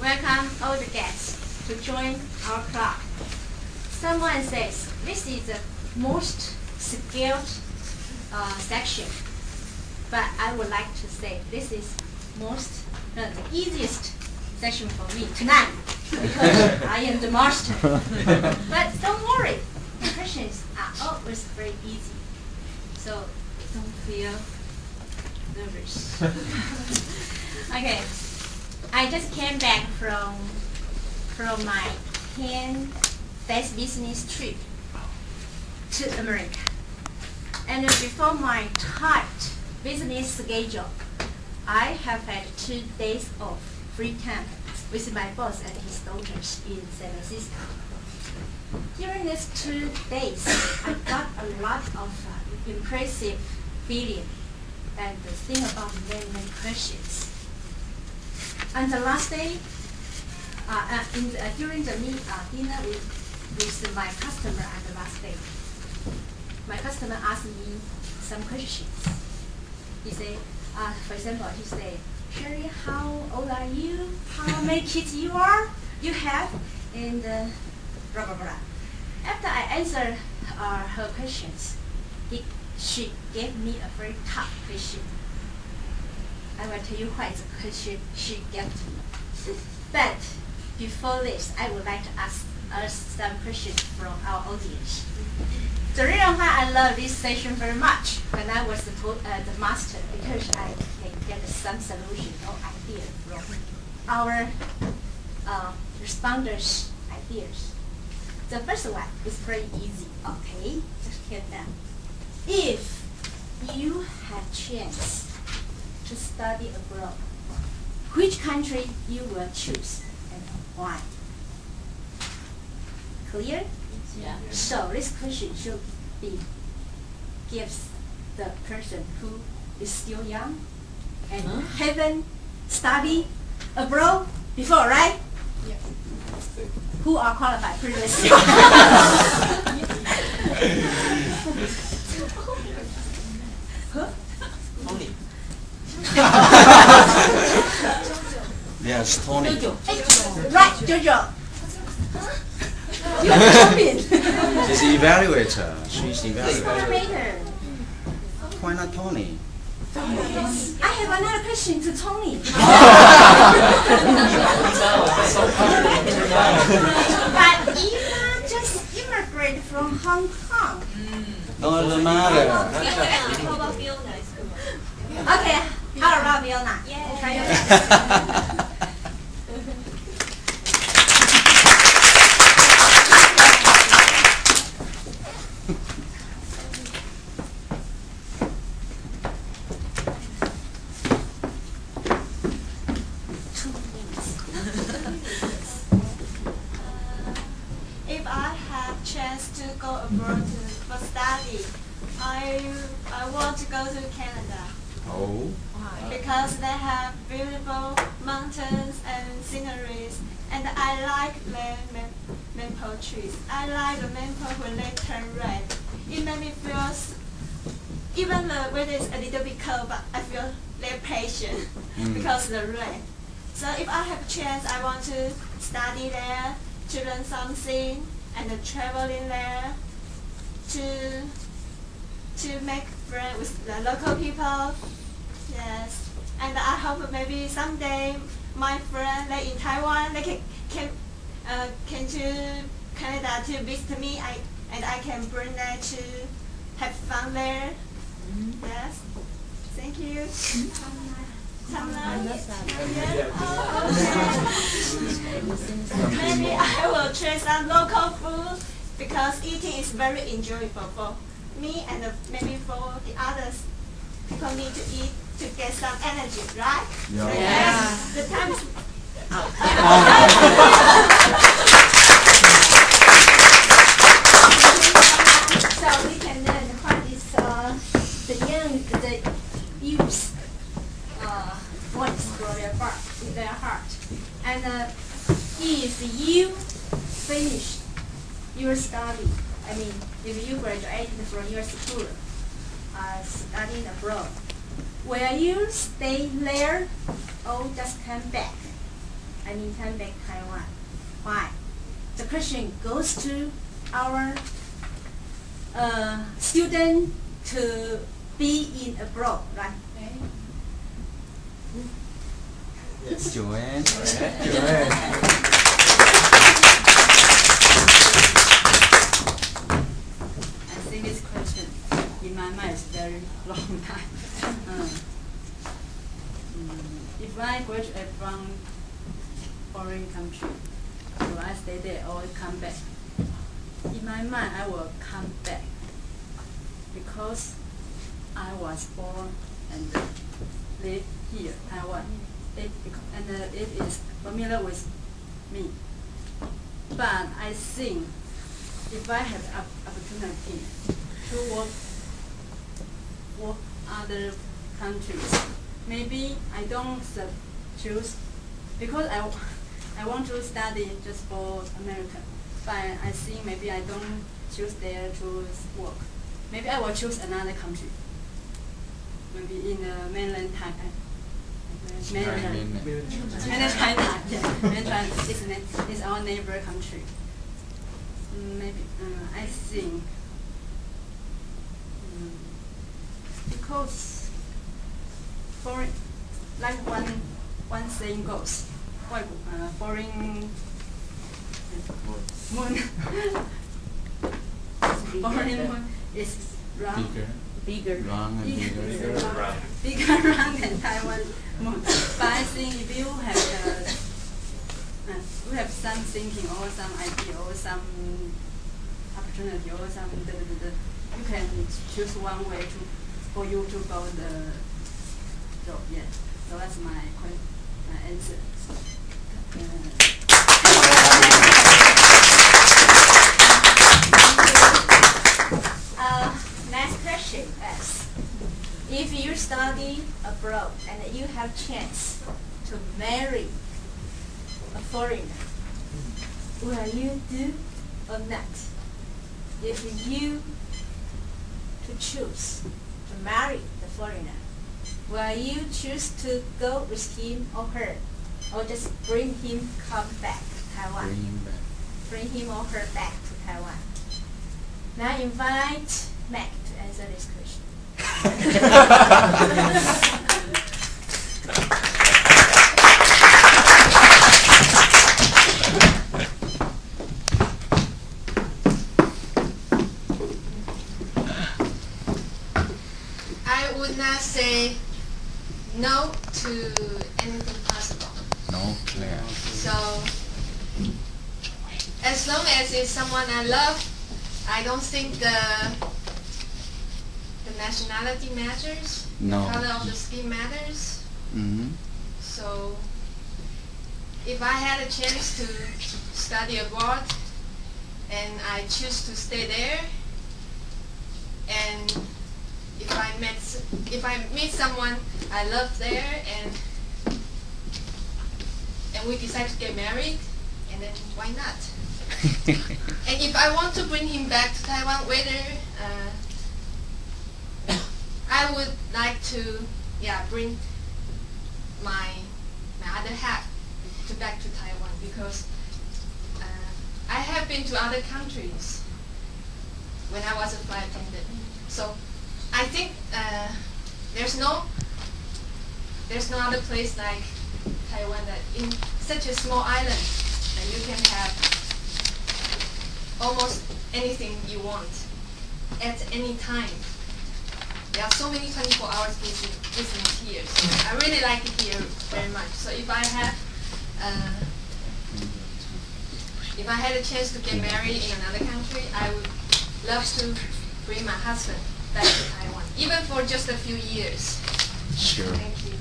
welcome all the guests to join our club. Someone says this is the most skilled section, but I would like to say this is the easiest section for me tonight because I am the master. But don't worry, the questions are always very easy, so don't feel nervous. Okay, I just came back from my 10 days business trip to America, and before my tight business schedule, I have had 2 days of free time with my boss and his daughters in San Francisco. During these 2 days, I got a lot of impressive feeling and think about many questions. On the last day, during the dinner with my customer on the last day, my customer asked me some questions. He said, for example, he said, "Sherry, how old are you? How many kids you have?" And blah blah blah. After I answered her questions, she gave me a very tough question. I will tell you what is the question she gave to me. But before this, I would like to ask some questions from our audience. The reason why I love this session very much when I was the master, because I can get some solution or idea from our responders' ideas. The first one is very easy. Okay, just get down. If you had chance to study abroad, which country you will choose and why? Clear? Yeah. So this question should be gives the person who is still young and haven't studied abroad before, right? Yeah. Who are qualified previously? Tony. Yes, Tony. Right, Jojo. You are champion. She's evaluator. She's evaluator. Why not Tony? I have another question to Tony. But Eva just immigrated from Hong Kong. No, it doesn't matter. How about Fiona? Okay, how about Fiona? Yeah. If I have chance to go abroad for study, I want to go to Canada. Oh. Because they have beautiful mountains and sceneries, and I like the maple trees. I like the maple when they turn red. It made me feel, even the weather is a little bit cold, but I feel they're patient because of the rain. So if I have a chance, I want to study there, to learn something, and traveling there to make friends with the local people. Yes, and I hope maybe someday my friend like in Taiwan, they can to Canada to visit me, and I can bring them to have fun there. Yes, thank you. Maybe I will try some local food because eating is very enjoyable for me and maybe for the others. People need to eat to get some energy, right? Yeah. Yes. The time is So we can learn what is the youth voice for their heart. And if you finish your study, I mean, if you graduated from your school, studying abroad, will you stay there or just come back I return back Taiwan. Why? The question goes to our student to be in abroad, right? Yes. Joanne. I think this question in my mind is very long time. If I graduate from foreign country, will I stay there or come back? In my mind, I will come back because I was born and live here, Taiwan. It is familiar with me. But I think if I have the opportunity to work other countries, maybe I don't choose because I want to study just for America. But I think maybe I don't choose there to work. Maybe I will choose another country. Maybe in the mainland China. Mainland China, yeah. Mainland China is our neighbor country. Maybe I think because foreign, like one saying goes, foreign moon, foreign moon is round, bigger round than Taiwan moon. But I think if you have some thinking or some idea or some opportunity or some you can choose one way for you to go the job. Yeah. So that's my answer. Next question is, if you study abroad and you have chance to marry a foreigner, will you do or not? If you to choose to marry the foreigner, will you choose to go with him or her, or just bring him back to Taiwan? Bring him or her back to Taiwan. Now invite Mac to answer this question. I would not say no to anything possible. No, clear. So, as long as it's someone I love, I don't think the nationality matters. No. The color of the skin matters. Mm-hmm. So, if I had a chance to study abroad and I choose to stay there, and if I meet someone I love there and we decide to get married, and then why not? And if I want to bring him back to Taiwan, whether I would like to bring my other half back to Taiwan, because I have been to other countries when I was a flight attendant. So I think there's no other place like Taiwan that in such a small island that you can have almost anything you want at any time. There are so many 24 hours business here. So I really like it here very much. So if I had a chance to get married in another country, I would love to bring my husband back to Taiwan, even for just a few years. Sure. Thank you.